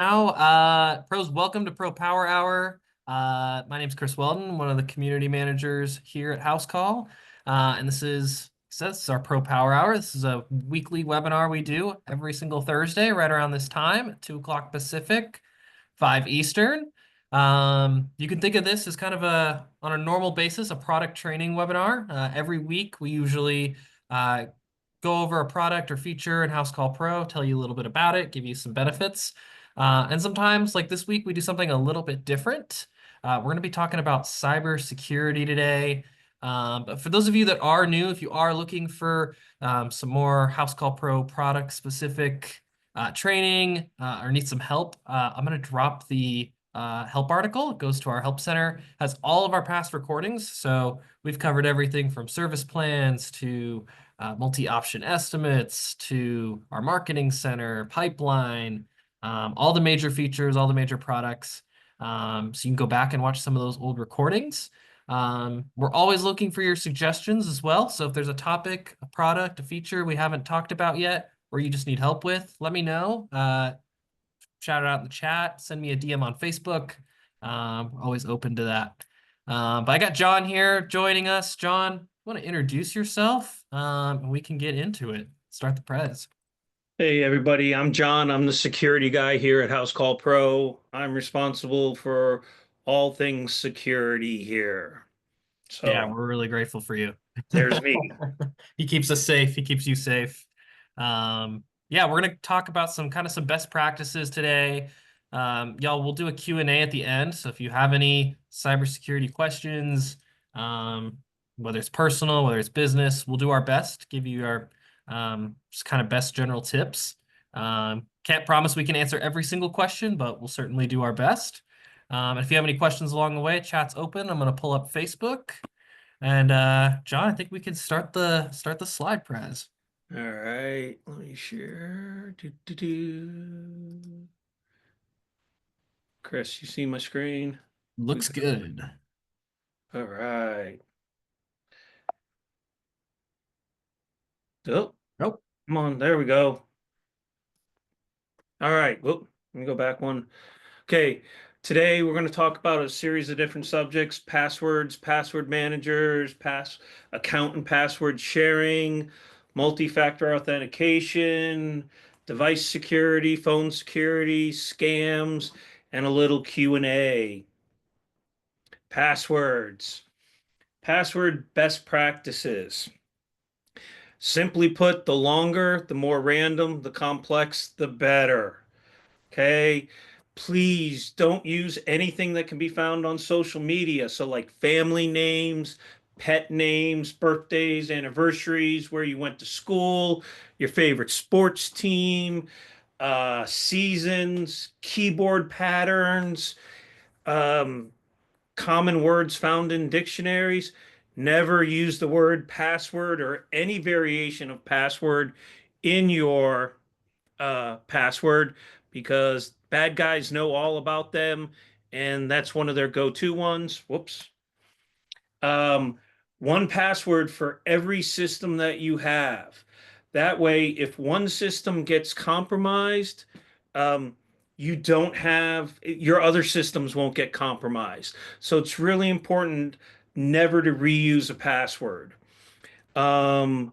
Now, pros, welcome to Pro Power Hour. My name's Chris Weldon, one of the community managers here at House Call. And this is our Pro Power Hour. This is a weekly webinar we do every single Thursday, right around this time, at 2 o'clock Pacific, 5 Eastern. You can think of this as kind of on a normal basis, a product training webinar. Every week, we usually go over a product or feature in House Call Pro, tell you a little bit about it, give you some benefits. And sometimes, like this week, we do something a little bit different. We're going to be talking about cybersecurity today. But for those of you that are new, if you are looking for some more House Call Pro product specific training or need some help, I'm going to drop the help article. It goes to our help center, has all of our past recordings. So we've covered everything from service plans to multi-option estimates to our marketing center, pipeline, all the major features, all the major products. So you can go back and watch some of those old recordings. We're always looking for your suggestions as well. So if there's a topic, a product, a feature we haven't talked about yet, or you just need help with, let me know. Shout it out in the chat, send me a DM on Facebook. Always open to that. But I got John here joining us. John, want to introduce yourself? And we can get into it. Start the prez. Hey everybody, I'm John. I'm the security guy here at House Call Pro. I'm responsible for all things security here. Yeah, So we're really grateful for you. there's me. He keeps us safe. He keeps you safe. Yeah, we're gonna talk about some best practices today. Y'all, we'll do a Q&A at the end. So if you have any cybersecurity questions, um, whether it's personal, whether it's business, we'll do our best to give you our just kind of best general tips. Can't promise we can answer every single question, but we'll certainly do our best. If you have any questions along the way, chat's open. I'm gonna pull up Facebook. And John, I think we can start the slide prez. All right, let me share. Chris, you see my screen? We Looks good? good. All right. Oh, Nope. come on, there we go. All right, whoop, let me go back one. Okay, today we're going to talk about a series of different subjects: passwords, password managers, account and password sharing, multi-factor authentication, device security, phone security, scams, and a little Q&A. Passwords. Password best practices. Simply put, the longer, the more random, the complex, the better. Okay. Please don't use anything that can be found on social media. So, like family names, pet names, birthdays, anniversaries, where you went to school, your favorite sports team, seasons, keyboard patterns, um, common words found in dictionaries. Never use the word password or any variation of password in your password, because bad guys know all about them, and that's one of their go-to ones. Whoops. Um, One password for every system that you have. That way, if one system gets compromised, um, you don't have your other systems won't get compromised. So it's really important never to reuse a password. Um,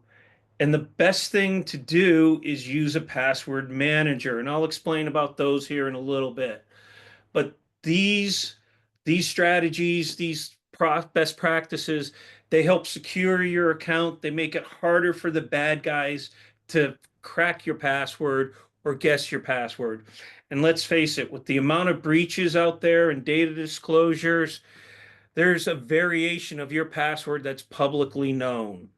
and the best thing to do is use a password manager. And I'll explain about those here in a little bit. But these strategies, best practices, they help secure your account. They make it harder for the bad guys to crack your password or guess your password. And let's face it, with the amount of breaches out there and data disclosures, there's a variation of your password that's publicly known.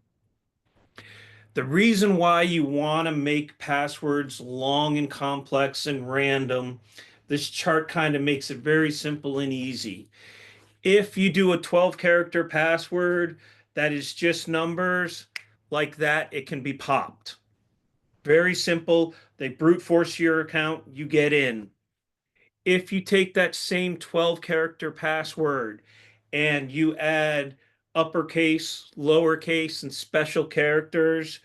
The reason why you want to make passwords long and complex and random, this chart kind of makes it very simple and easy. If you do a 12-character password that is just numbers like that, it can be popped. Very simple. They brute force your account, you get in. If you take that same 12-character password and you add uppercase, lowercase, and special characters,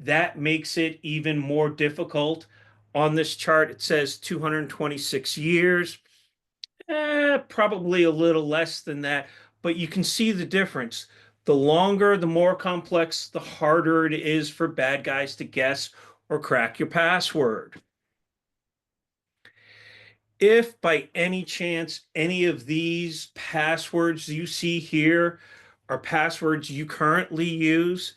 that makes it even more difficult On this chart, it says 226 years. Probably a little less than that, but you can see the difference. The longer, the more complex, the harder it is for bad guys to guess or crack your password. If by any chance any of these passwords you see here are passwords you currently use,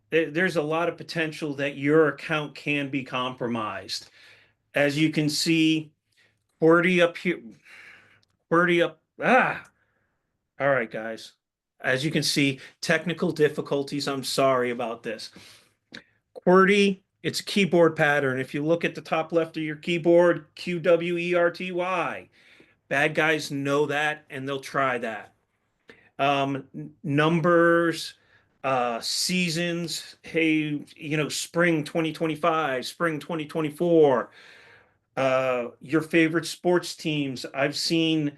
there's a lot of potential that your account can be compromised. As you can see, QWERTY up here, QWERTY up, all right, guys. As you can see, technical difficulties. I'm sorry about this. QWERTY, it's a keyboard pattern. If you look at the top left of your keyboard, QWERTY. Bad guys know that and they'll try that. Numbers, seasons, hey, spring 2025, spring 2024, your favorite sports teams. I've seen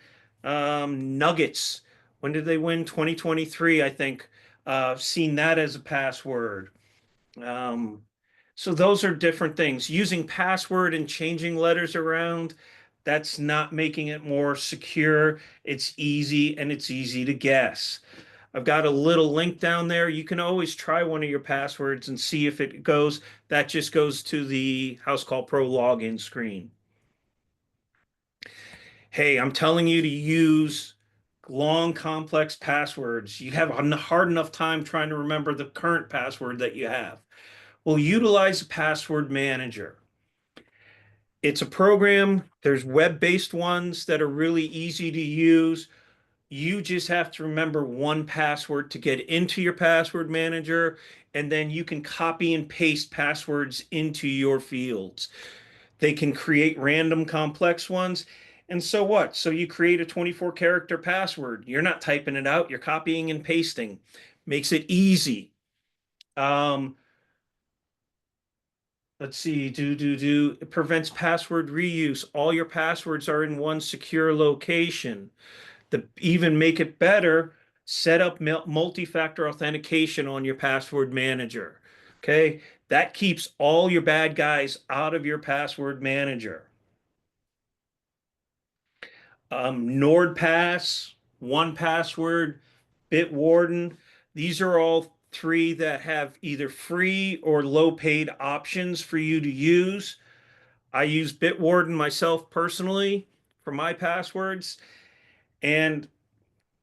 Nuggets. When did they win? 2023, I think. Seen that as a password. So those are different things. Using password and changing letters around, that's not making it more secure. It's easy and it's easy to guess. I've got a little link down there. You can always try one of your passwords and see if it goes. That just goes to the Housecall Pro login screen. Hey, I'm telling you to use long, complex passwords. You have a hard enough time trying to remember the current password that you have. Well, utilize a password manager. It's a program. There's web-based ones that are really easy to use. You just have to remember one password to get into your password manager, and then you can copy and paste passwords into your fields. They can create random complex ones. And so what? So you create a 24 character password. You're not typing it out, you're copying and pasting. Makes it easy. Let's see, It prevents password reuse. All your passwords are in one secure location. Even make it better, set up multi-factor authentication on your password manager. Okay, that keeps all your bad guys out of your password manager. NordPass, 1Password, Bitwarden. These are all three that have either free or low paid options for you to use. I use Bitwarden myself personally for my passwords. And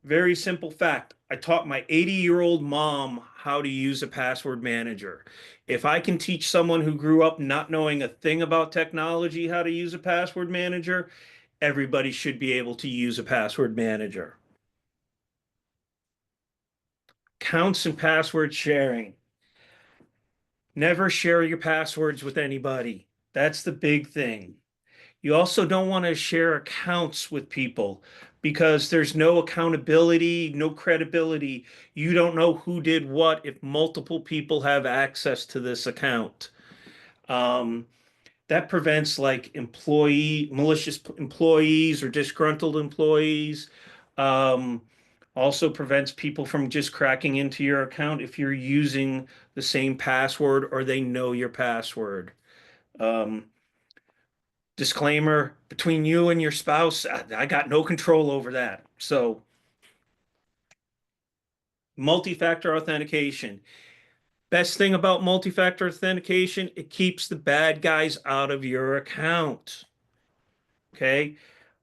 very simple fact, I taught my 80-year-old mom how to use a password manager. If I can teach someone who grew up not knowing a thing about technology how to use a password manager, everybody should be able to use a password manager. Counts and password sharing. Never share your passwords with anybody. That's the big thing. You also don't want to share accounts with people because there's no accountability, no credibility. You don't know who did what if multiple people have access to this account. That prevents like malicious employees or disgruntled employees. Also prevents people from just cracking into your account if you're using the same password or they know your password. Disclaimer, between you and your spouse, I got no control over that. So multi-factor authentication. Best thing about multi-factor authentication, it keeps the bad guys out of your account. Okay?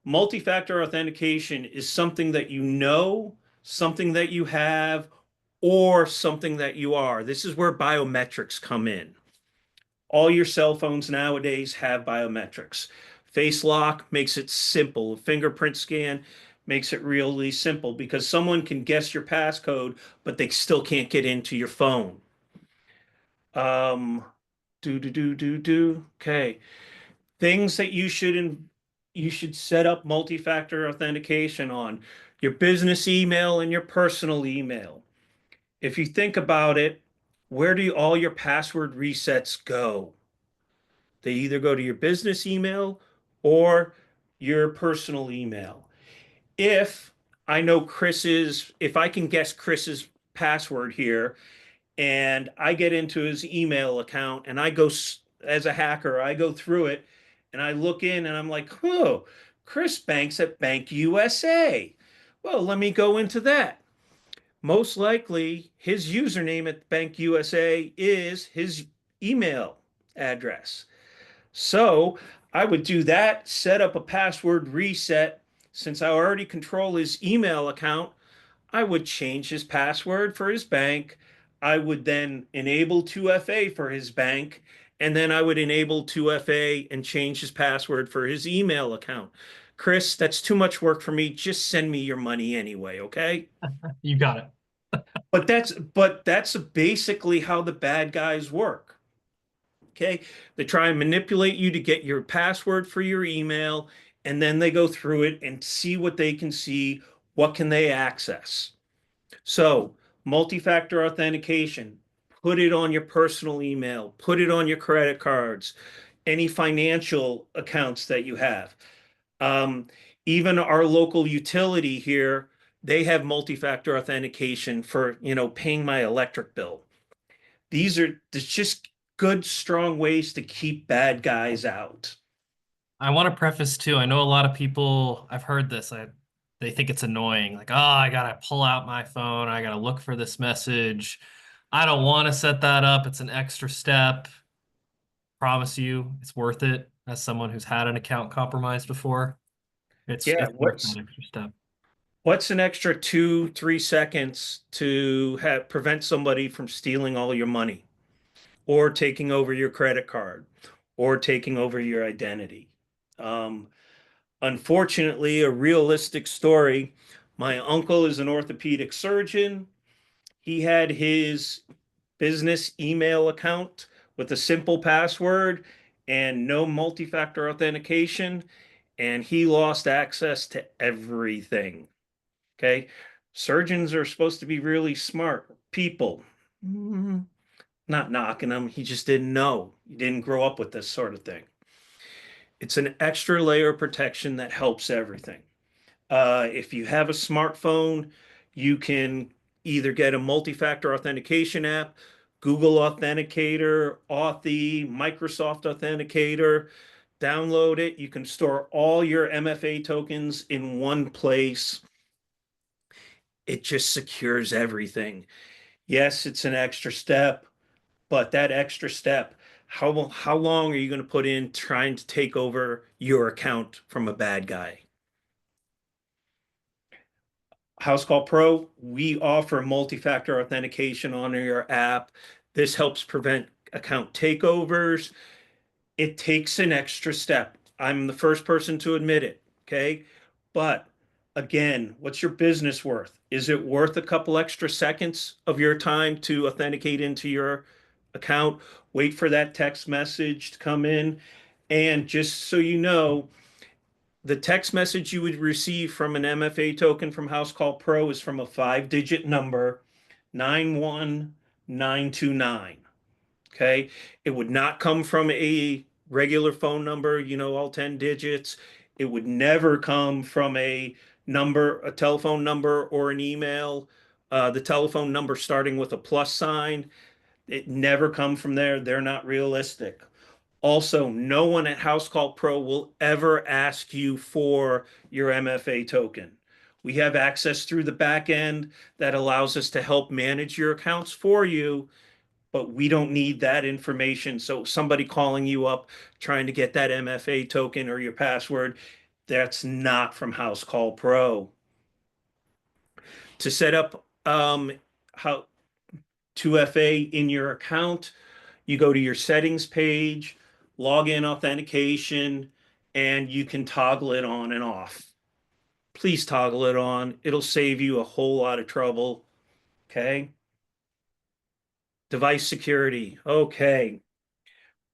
Multi-factor authentication is something that you know, something that you have, or something that you are. This is where biometrics come in. All your cell phones nowadays have biometrics. Face lock makes it simple. Fingerprint scan makes it really simple because someone can guess your passcode, but they still can't get into your phone. Okay. Things that you should set up multi-factor authentication on your business email and your personal email. If you think about it, where do all your password resets go? They either go to your business email or your personal email. If if I can guess Chris's password here and I get into his email account and as a hacker, I go through it And I look in and I'm like, oh, Chris Banks at Bank USA. Well, let me go into that. Most likely, his username at Bank USA is his email address. So I would do that, set up a password reset. Since I already control his email account, I would change his password for his bank. I would then enable 2FA for his bank, and then I would enable 2FA and change his password for his email account. Chris, that's too much work for me. Just send me your money anyway, okay? You got it. But that's basically how the bad guys work. Okay? They try and manipulate you to get your password for your email, and then they go through it and see what they can see, what can they access. So, multi-factor authentication, put it on your personal email, put it on your credit cards, any financial accounts that you have. Um, Even our local utility here, they have multi-factor authentication for, paying my electric bill. There's just good, strong ways to keep bad guys out. I want to preface too, I know a lot of people, I've heard this, they think it's annoying. Like, oh, I gotta pull out my phone, I gotta look for this message. I don't want to set that up. It's an extra step. Promise you, it's worth it. As someone who's had an account compromised before, Yeah, it's worth that extra step. what's an extra 2, 3 seconds to have prevent somebody from stealing all your money or taking over your credit card or taking over your identity? Um, Unfortunately, a realistic story. My uncle is an orthopedic surgeon. He had his business email account with a simple password and no multi-factor authentication, and he lost access to everything. Okay. Surgeons are supposed to be really smart people. Mm, Not knocking him. He just didn't know. He didn't grow up with this sort of thing. It's an extra layer of protection that helps everything. If you have a smartphone, you can either get a multi-factor authentication app, Google Authenticator, Authy, Microsoft Authenticator, download it. You can store all your MFA tokens in one place. It just secures everything. Yes, it's an extra step, but that extra step, how long are you going to put in trying to take over your account from a bad guy? House Call Pro, we offer multi-factor authentication on your app. This helps prevent account takeovers. It takes an extra step. I'm the first person to admit it, okay? But again, what's your business worth? Is it worth a couple extra seconds of your time to authenticate into your account? Wait for that text message to come in. And just so you know, the text message you would receive from an MFA token from House Call Pro is from a 5-digit number, 91929. Okay. It would not come from a regular phone number, all 10 digits. It would never come from a number, a telephone number, or an email. The telephone number starting with a plus sign. It never come from there. They're not realistic. Also, no one at House Call Pro will ever ask you for your MFA token. We have access through the back end that allows us to help manage your accounts for you, but we don't need that information. So somebody calling you up trying to get that MFA token or your password, that's not from House Call Pro. To set up how 2FA in your account, you go to your settings page, login authentication, and you can toggle it on and off. Please toggle it on. It'll save you a whole lot of trouble. Okay. Device security. Okay.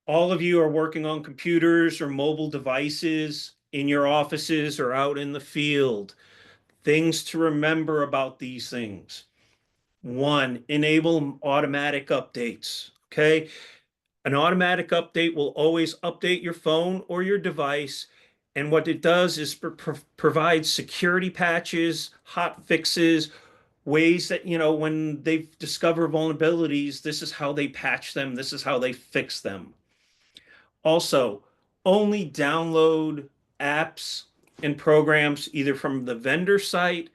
All of you are working on computers or mobile devices in your offices or out in the field. Things to remember about these things. One, enable automatic updates. Okay. An automatic update will always update your phone or your device. And what it does is provide security patches, hot fixes, ways that, when they discover vulnerabilities, this is how they patch them, this is how they fix them. Also, Only download apps and programs either from the vendor site,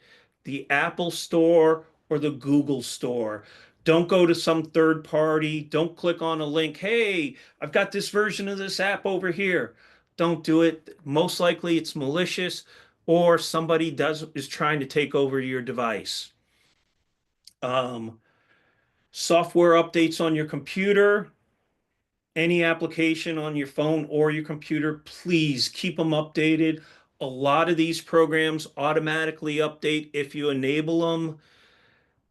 the Apple Store, or the Google Store. Don't go to some third party. Don't click on a link. Hey, I've got this version of this app over here. Don't do it. Most likely it's malicious or somebody is trying to take over your device. Um, Software updates on your computer, any application on your phone or your computer, please keep them updated. A lot of these programs automatically update if you enable them.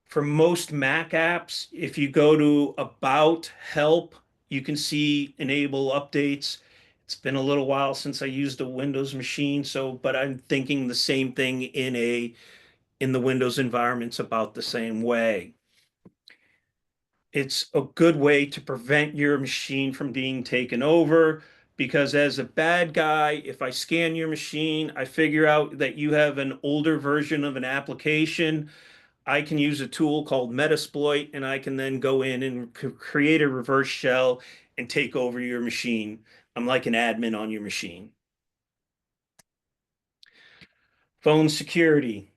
For most Mac apps, if you go to About, Help, you can see enable updates. It's been a little while since I used a Windows machine, so but I'm thinking the same thing in the Windows environment's about the same way. It's a good way to prevent your machine from being taken over because as a bad guy, if I scan your machine, I figure out that you have an older version of an application, I can use a tool called Metasploit and I can then go in and create a reverse shell and take over your machine. I'm like an admin on your machine. Phone security.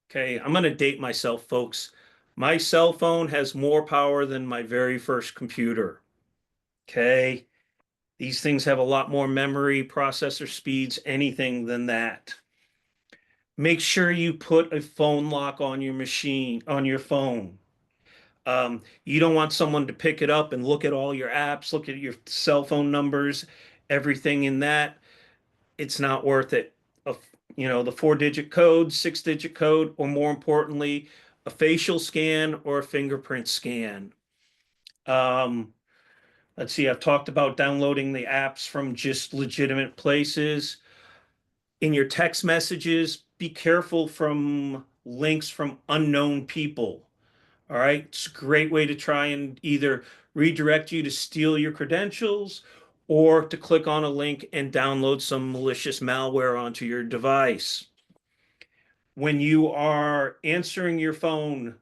Okay, I'm going to date myself, folks. My cell phone has more power than my very first computer. Okay. These things have a lot more memory, processor speeds, anything than that. Make sure you put a phone lock on your machine, on your phone. You don't want someone to pick it up and look at all your apps, look at your cell phone numbers, everything in that. It's not worth it. A, the 4-digit code, 6-digit code, or more importantly, a facial scan or a fingerprint scan. Um, Let's see, I've talked about downloading the apps from just legitimate places. In your text messages, be careful from links from unknown people. All right. It's a great way to try and either redirect you to steal your credentials or to click on a link and download some malicious malware onto your device. When you are answering your phone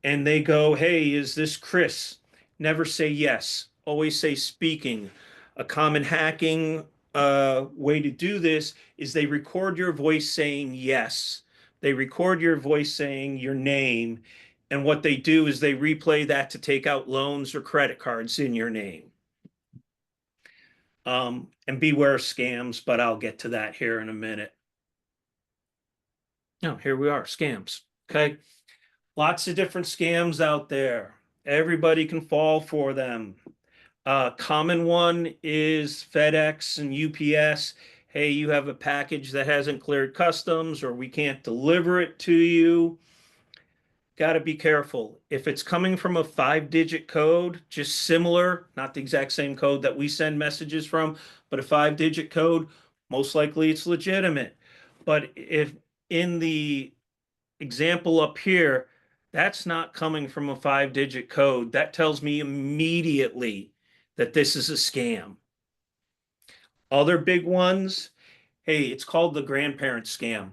and they go, "Hey, is this Chris?" Never say yes. Always say speaking. A common hacking way to do this is they record your voice saying yes. They record your voice saying your name. And what they do is they replay that to take out loans or credit cards in your name. And beware scams, but I'll get to that here in a minute. No, here we are, scams. Okay. Lots of different scams out there. Everybody can fall for them. Common one is FedEx and UPS. Hey, you have a package that hasn't cleared customs or we can't deliver it to you. Got to be careful. If it's coming from a 5-digit code, just similar, not the exact same code that we send messages from, but a 5-digit code, most likely it's legitimate. But if in the example up here, that's not coming from a 5-digit code. That tells me immediately that this is a scam. Other big ones, hey, it's called the grandparent scam.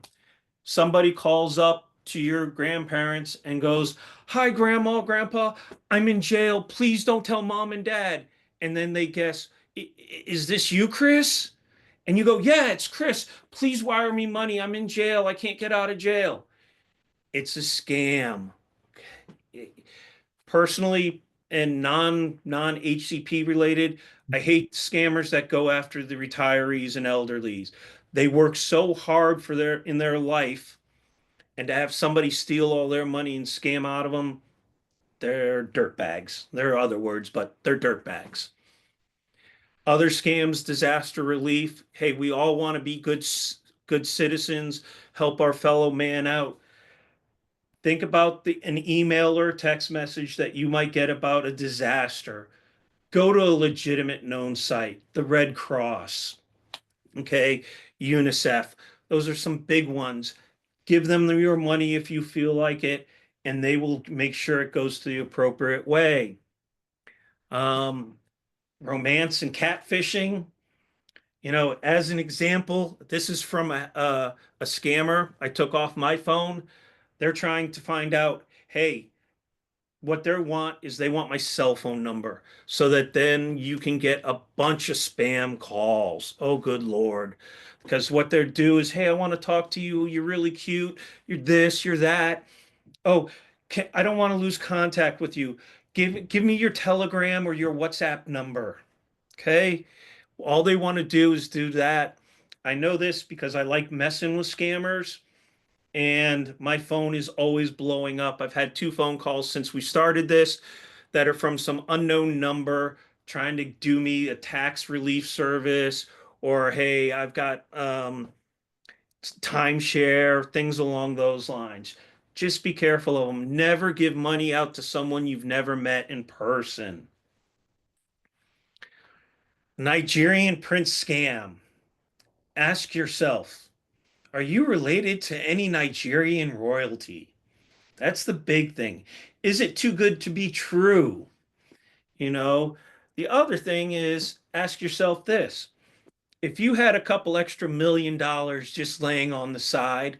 Somebody calls up to your grandparents and goes, "Hi, Grandma, Grandpa, I'm in jail. Please don't tell Mom and Dad." And then they guess, "Is this you, Chris?" And you go, "Yeah, it's Chris. Please wire me money. I'm in jail. I can't get out of jail." It's a scam. Personally, and non HCP related, I hate scammers that go after the retirees and elderlies. They work so hard for their life, and to have somebody steal all their money and scam out of them, they're dirtbags. There are other words, but they're dirtbags. Other scams, disaster relief. Hey, we all want to be good citizens, help our fellow man out. Think about an email or a text message that you might get about a disaster. Go to a legitimate known site, the Red Cross, okay, UNICEF. Those are some big ones. Give them your money if you feel like it, and they will make sure it goes to the appropriate way. Um, Romance and catfishing. As an example, this is from a scammer I took off my phone. They're trying to find out, hey, what they want is they want my cell phone number so that then you can get a bunch of spam calls. Oh, good Lord. Because what they'll do is, hey, I want to talk to you. You're really cute. You're this, you're that. Oh, I don't want to lose contact with you. Give me your Telegram or your WhatsApp number. Okay. All they want to do is do that. I know this because I like messing with scammers and my phone is always blowing up. I've had 2 phone calls since we started this that are from some unknown number trying to do me a tax relief service or hey, I've got timeshare, things along those lines. Just be careful of them. Never give money out to someone you've never met in person. Nigerian prince scam. Ask yourself, are you related to any Nigerian royalty? That's the big thing. Is it too good to be true? You know, the other thing is ask yourself this. If you had a couple extra $1 million just laying on the side,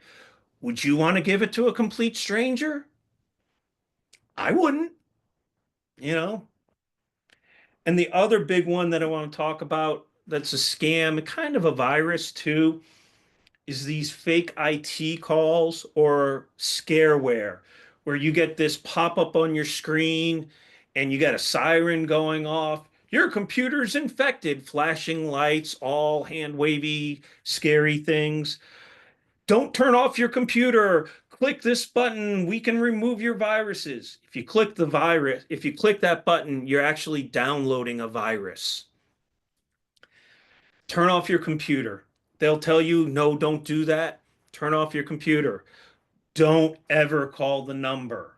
would you want to give it to a complete stranger? I wouldn't, you know. And the other big one that I want to talk about that's a scam, kind of a virus too, is these fake IT calls or scareware, where you get this pop up on your screen and you got a siren going off. Your computer's infected, flashing lights, all hand wavy, scary things. Don't turn off your computer. Click this button. We can remove your viruses. If you click that button, you're actually downloading a virus. Turn off your computer. They'll tell you, no, don't do that. Turn off your computer. Don't ever call the number.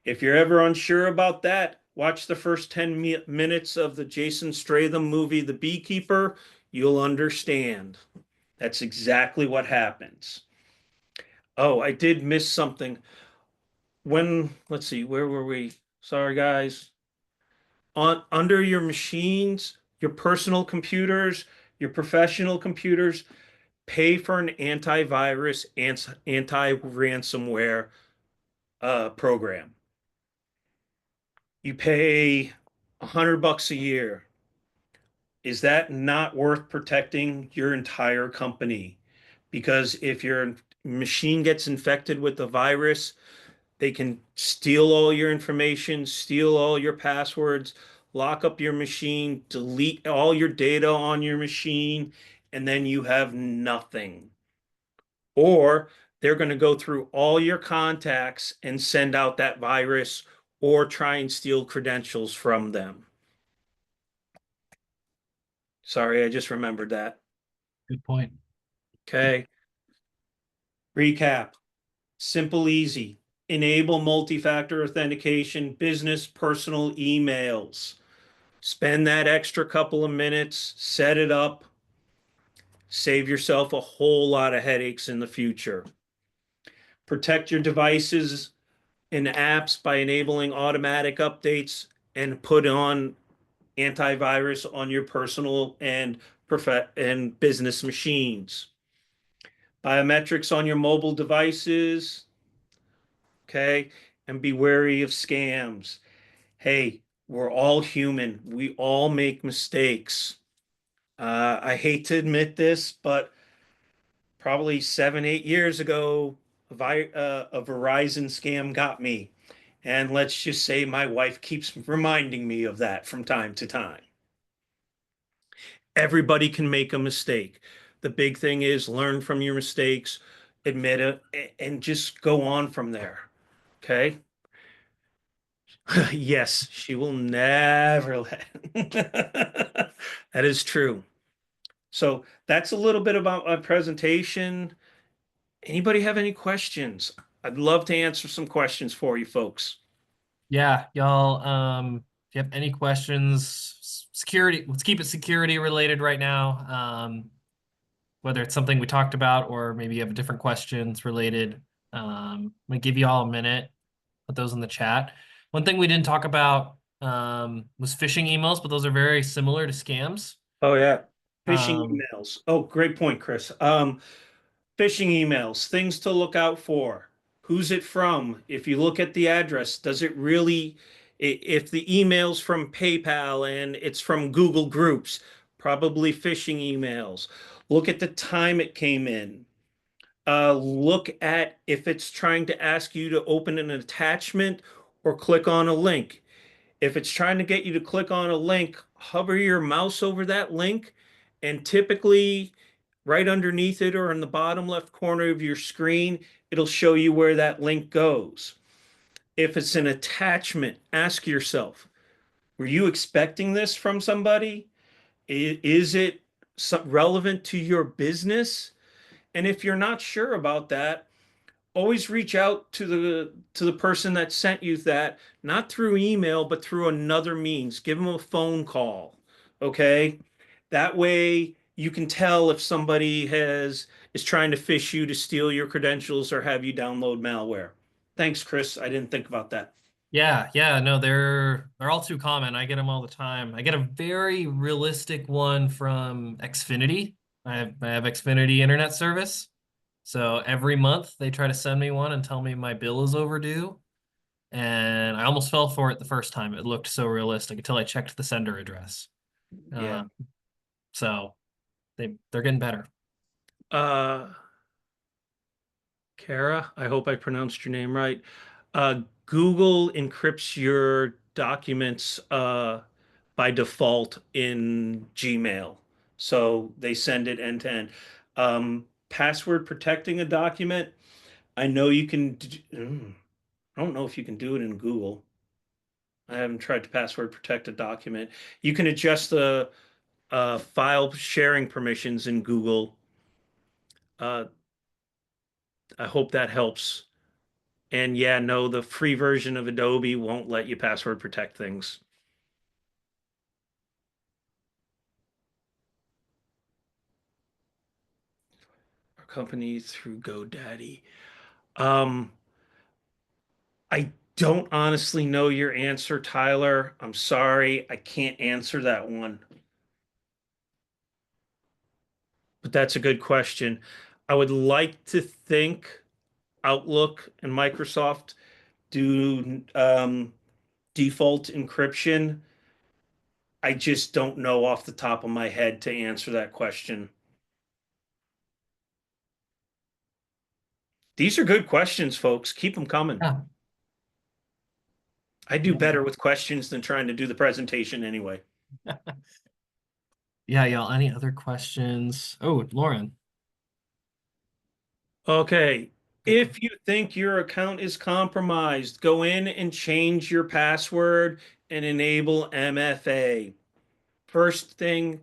If you're ever unsure about that, watch the first 10 minutes of the Jason Statham movie, The Beekeeper. You'll understand. That's exactly what happens. Oh, I did miss something. Let's see, where were we? Sorry, guys. Under your machines, your personal computers, your professional computers, pay for an antivirus, anti-ransomware program. You pay $100 a year. Is that not worth protecting your entire company? Because if your machine gets infected with the virus, they can steal all your information, steal all your passwords, lock up your machine, delete all your data on your machine, and then you have nothing. Or they're going to go through all your contacts and send out that virus or try and steal credentials from them. Sorry, I just remembered that. Good point. Okay. Recap. Simple, easy. Enable multi-factor authentication, business, personal emails. Spend that extra couple of minutes, set it up, save yourself a whole lot of headaches in the future. Protect your devices and apps by enabling automatic updates and put on antivirus on your personal and business machines. Biometrics on your mobile devices, okay? And be wary of scams. Hey, we're all human. We all make mistakes. I hate to admit this, but probably 7, 8 years ago, a Verizon scam got me. And let's just say my wife keeps reminding me of that from time to time. Everybody can make a mistake. The big thing is learn from your mistakes, admit it, and just go on from there. Okay? Yes, she will never let. That is true. So that's a little bit about my presentation. Anybody have any questions? I'd love to answer some questions for you folks. Yeah, y'all, if you have any questions, security, let's keep it security related right now. Whether it's something we talked about or maybe you have different questions related. I'm gonna give you all a minute, put those in the chat. One thing we didn't talk about was phishing emails, but those are very similar to scams. Oh yeah. Phishing Um, emails. Oh, great point, Chris. Phishing emails, things to look out for. Who's it from? If you look at the address, does it really, if the email's from PayPal and it's from Google Groups, probably phishing emails. Look at the time it came in. Look at if it's trying to ask you to open an attachment or click on a link. If it's trying to get you to click on a link, hover your mouse over that link, and typically right underneath it or in the bottom left corner of your screen, it'll show you where that link goes. If it's an attachment, ask yourself, were you expecting this from somebody? Is it relevant to your business? And if you're not sure about that, always reach out to the person that sent you that, not through email, but through another means. Give them a phone call. Okay. That way you can tell if somebody is trying to fish you to steal your credentials or have you download malware. Thanks, Chris. I didn't think about that. Yeah, yeah, no, they're all too common. I get them all the time. I get a very realistic one from Xfinity. I have Xfinity internet service. So every month they try to send me one and tell me my bill is overdue. And I almost fell for it the first time. It looked so realistic until I checked the sender address. Yeah. Uh, so they're getting better. Uh, Kara, I hope I pronounced your name right. Google encrypts your documents by default in Gmail. So they send it end to end. Password protecting a document, I know you can, I don't know if you can do it in Google. I haven't tried to password protect a document. You can adjust the file sharing permissions in Google. Uh, I hope that helps. And yeah, no, the free version of Adobe won't let you password protect things. Our company through GoDaddy. Um, I don't honestly know your answer, Tyler. I'm sorry, I can't answer that one. But that's a good question. I would like to think Outlook and Microsoft do default encryption. I just don't know off the top of my head to answer that question. These are good questions, folks. Keep them coming. Yeah. I do better with questions than trying to do the presentation anyway. Yeah, y'all. Any other questions? Oh, Lauren. Okay. Good. If you think your account is compromised, go in and change your password and enable MFA. First thing,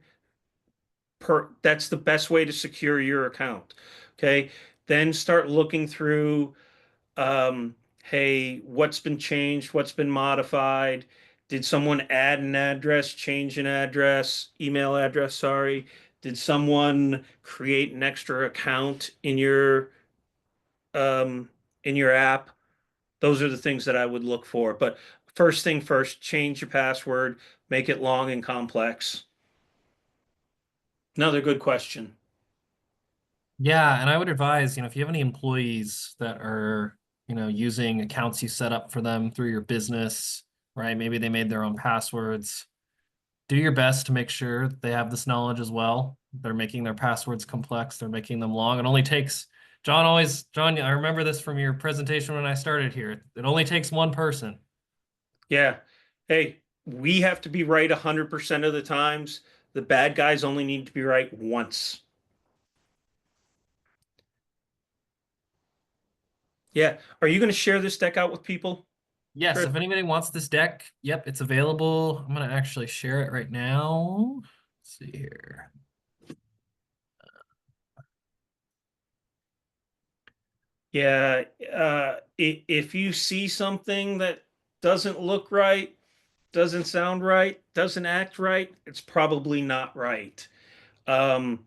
that's the best way to secure your account. Okay. Then start looking through, hey, what's been changed? What's been modified? Did someone add an address, change an address, email address, sorry? Did someone create an extra account um, in your app? Those are the things that I would look for. But first thing first, change your password, make it long and complex. Another good question. Yeah, and I would advise, if you have any employees that are, using accounts you set up for them through your business, right? Maybe they made their own passwords. Do your best to make sure they have this knowledge as well. They're making their passwords complex, they're making them long. It only takes John, I remember this from your presentation when I started here. It only takes one person. Yeah. Hey, we have to be right 100% of the times. The bad guys only need to be right once. Yeah. Are you going to share this deck out with people, Yes, Chris? if anybody wants this deck, yep, it's available. I'm gonna actually share it right now. Let's see here. Yeah. If you see something that doesn't look right, doesn't sound right, doesn't act right, it's probably not right. Um,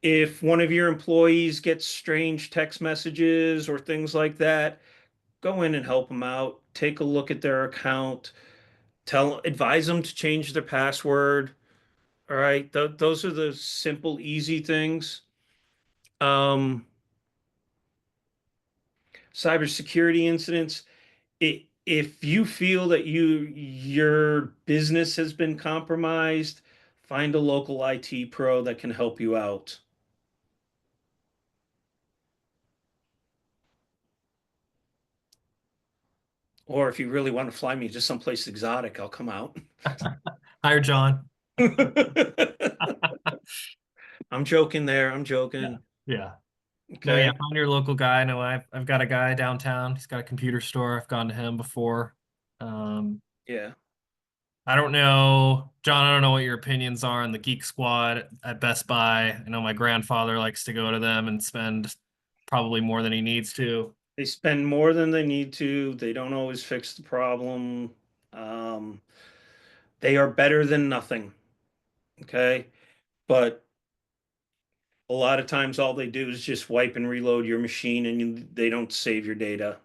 if one of your employees gets strange text messages or things like that, go in and help them out. Take a look at their account. Advise them to change their password. All right, those are the simple, easy things. Um, cybersecurity incidents. If you feel that your business has been compromised, find a local IT pro that can help you out. Or if you really want to fly me to someplace exotic, I'll come out. Hire John. I'm joking there. I'm Yeah. joking. Yeah. No, yeah, Okay. find your local guy. I know I've got a guy downtown. He's got a computer store. I've gone to him before. Um, Yeah. I don't know, John, I don't know what your opinions are on the Geek Squad at Best Buy. I know my grandfather likes to go to them and spend probably more than he needs to. They spend more than they need to. They don't always fix the problem. Um, they are better than nothing. Okay. But a lot of times all they do is just wipe and reload your machine and they don't save your data.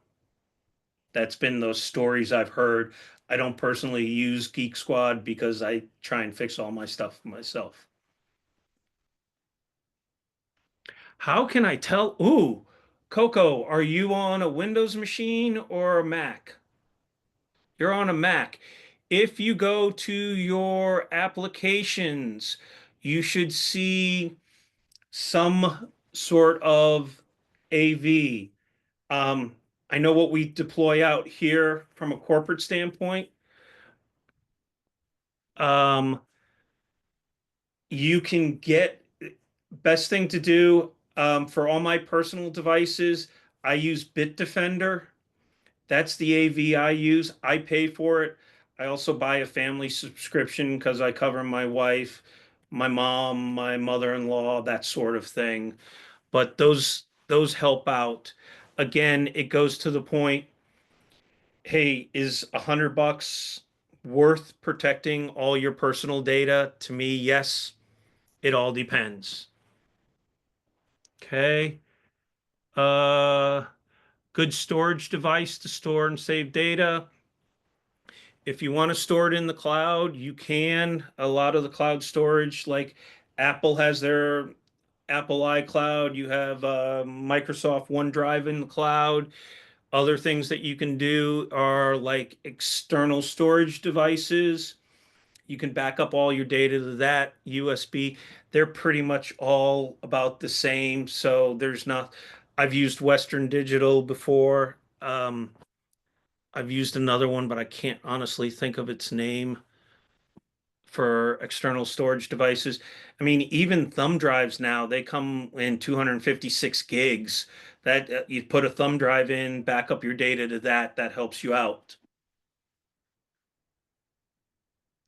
That's been those stories I've heard. I don't personally use Geek Squad because I try and fix all my stuff myself. How can I tell? Ooh, Coco, are you on a Windows machine or a Mac? You're on a Mac. If you go to your applications, you should see some sort of AV. Um, I know what we deploy out here from a corporate standpoint. Um, you can get best thing to do for all my personal devices. I use Bitdefender. That's the AV I use. I pay for it. I also buy a family subscription because I cover my wife, my mom, my mother-in-law, that sort of thing. But those help out. Again, it goes to the point, hey, is $100 worth protecting all your personal data? To me, yes. It all depends. Okay. Uh, Good storage device to store and save data. If you want to store it in the cloud, you can. A lot of the cloud storage, like Apple has their Apple iCloud, you have Microsoft OneDrive in the cloud. Other things that you can do are like external storage devices. You can back up all your data to that USB. They're pretty much all about the same. So there's not, I've used Western Digital before. I've used another one, but I can't honestly think of its name for external storage devices. I mean, even thumb drives now, they come in 256 gigs. That you put a thumb drive in, back up your data to that, that helps you out.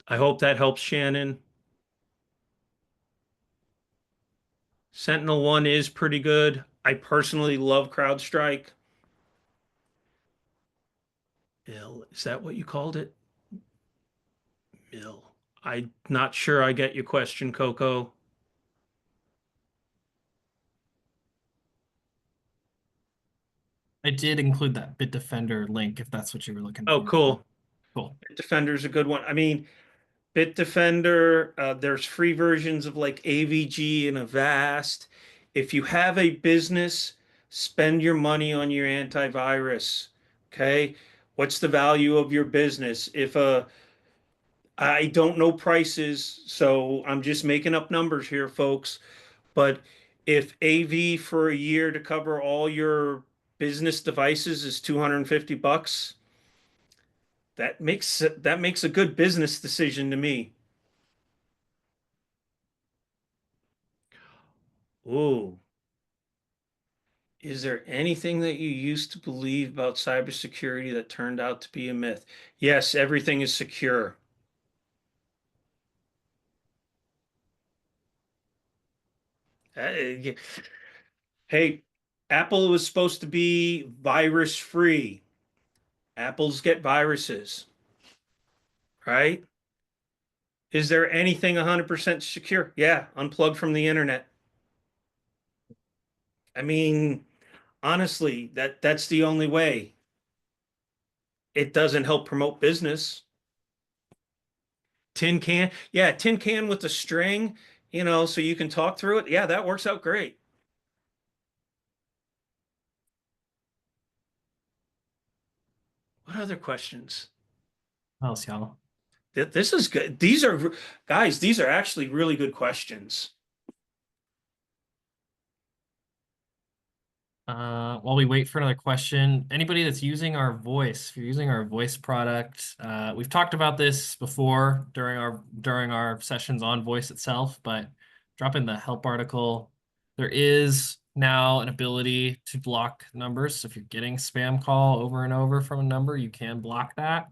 I hope that helps, Shannon. Sentinel-1 is pretty good. I personally love CrowdStrike. Mill, is that what you called it? Mill. I'm not sure I get your question, Coco. I did include that Bitdefender link if that's what you were looking Oh, for. cool. Cool. Bitdefender's a good one. I mean, Bitdefender, there's free versions of like AVG and Avast. If you have a business, spend your money on your antivirus. Okay. What's the value of your business? I don't know prices, so I'm just making up numbers here, folks. But if AV for a year to cover all your business devices is 250 bucks, that makes a good business decision to me. Ooh, is there anything that you used to believe about cybersecurity that turned out to be a myth? Yes, everything is secure. Uh, Hey, Apple was supposed to be virus free. Apples get viruses, right? Is there anything 100% secure? Yeah, unplug from the internet. I mean, honestly, that's the only way. It doesn't help promote business. Tin can, yeah, tin can with the string, so you can talk through it. Yeah, that works out great. What other questions? What else, y'all? This is good. These are, guys, these are actually really good questions. While we wait for another question, anybody that's using our voice, if you're using our voice product, we've talked about this before during our sessions on voice itself, but drop in the help article. There is now an ability to block numbers. So if you're getting spam call over and over from a number, you can block that.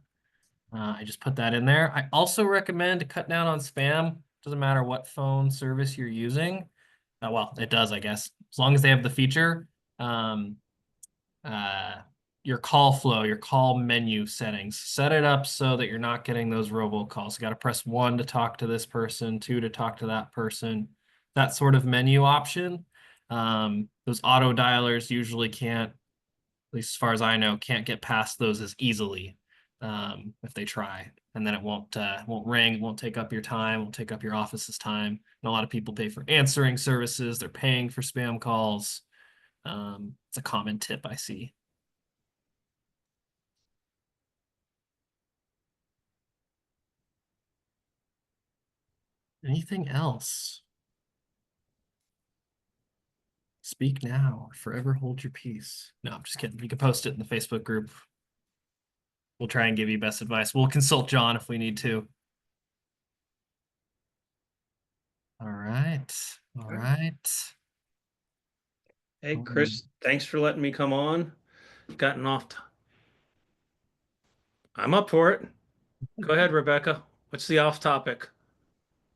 I just put that in there. I also recommend to cut down on spam. Doesn't matter what phone service you're using. Well, it does, I guess, as long as they have the feature. Um, uh, your call flow, your call menu settings, set it up so that you're not getting those robocalls. You got to press 1 to talk to this person, 2 to talk to that person, that sort of menu option. Those auto dialers usually can't, at least as far as I know, can't get past those as easily if they try. And then it won't ring, it won't take up your time, won't take up your office's time. And a lot of people pay for answering services. They're paying for spam calls. It's a common tip I see. Anything else? Speak now or forever hold your peace. No, I'm just kidding. You can post it in the Facebook group. We'll try and give you best advice. We'll consult John if we need to. All right. All right. Hey, Chris, thanks for letting me come on. Gotten off. I'm up for it. Go ahead, Rebecca. What's the off topic?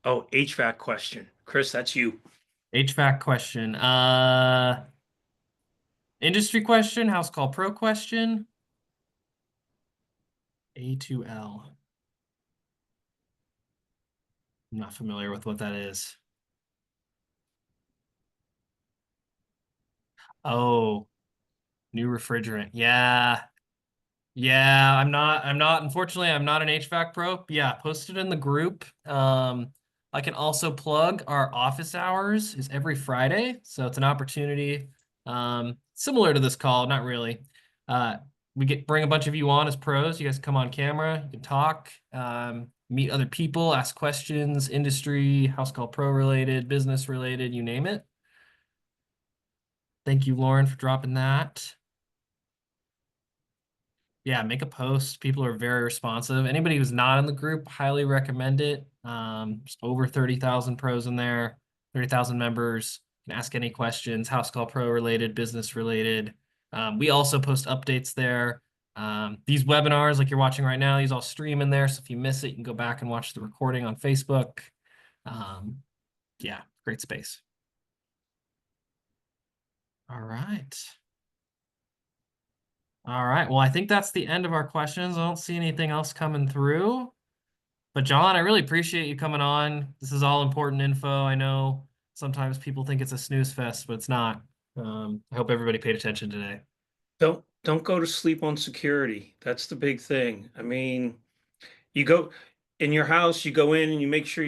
Oh, HVAC question. Chris, that's you. HVAC question. Industry question, house call pro question. A2L. I'm not familiar with what that is. Oh, new refrigerant. Yeah. Yeah, unfortunately, I'm not an HVAC pro. Yeah, post it in the group. I can also plug our office hours is every Friday. So it's an opportunity, similar to this call, not really. Uh, bring a bunch of you on as pros. You guys come on camera, you can talk, meet other people, ask questions, industry, house call pro related, business related, you name it. Thank you, Lauren, for dropping that. Yeah, make a post. People are very responsive. Anybody who's not in the group, highly recommend it. There's over 30,000 pros in there, 30,000 members. You can ask any questions, House Call Pro related, business related. We also post updates there. These webinars, like you're watching right now, these all stream in there. So if you miss it, you can go back and watch the recording on Facebook. Yeah, great space. All right. All right. Well, I think that's the end of our questions. I don't see anything else coming through. But John, I really appreciate you coming on. This is all important info. I know sometimes people think it's a snooze fest, but it's not. I hope everybody paid attention today. Don't go to sleep on security. That's the big thing. I mean, you go in your house, you go in and you make sure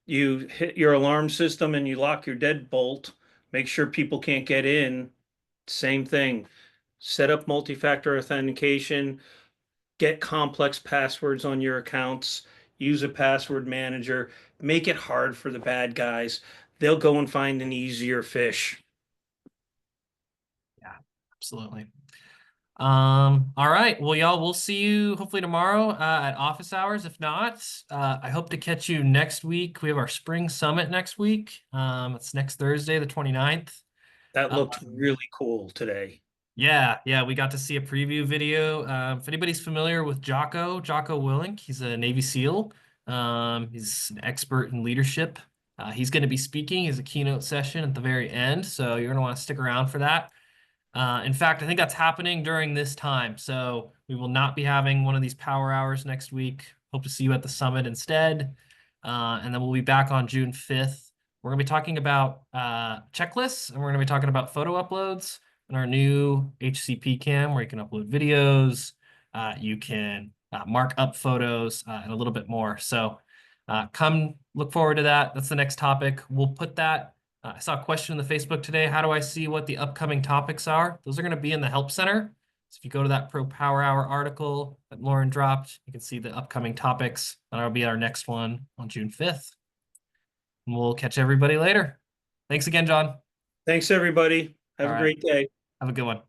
you hit your alarm system and you lock your deadbolt. Make sure people can't get in. Same thing. Set up multi-factor authentication, get complex passwords on your accounts, use a password manager, make it hard for the bad guys. They'll go and find an easier fish. Yeah, absolutely. All right. Well, y'all, we'll see you hopefully tomorrow at office hours. If not, I hope to catch you next week. We have our spring summit next week. It's next Thursday, the 29th. That looked really cool today. Yeah, we got to see a preview video. If anybody's familiar with Jocko Willink, he's a Navy SEAL. He's an expert in leadership. He's going to be speaking as a keynote session at the very end, so you're going to want to stick around for that. In fact, I think that's happening during this time, so we will not be having one of these power hours next week. Hope to see you at the summit instead. And then we'll be back on June 5th. We're going to be talking about checklists, and we're going to be talking about photo uploads and our new HCP cam where you can upload videos, you can mark up photos, and a little bit more. So come look forward to that. That's the next topic. We'll put that. I saw a question in the Facebook today. How do I see what the upcoming topics are? Those are going to be in the Help Center. So if you go to that Pro Power Hour article that Lauren dropped, you can see the upcoming topics. That'll be our next one on June 5th. And we'll catch everybody later. Thanks again, John. Thanks, everybody. Have All a right. great day. Have a good one.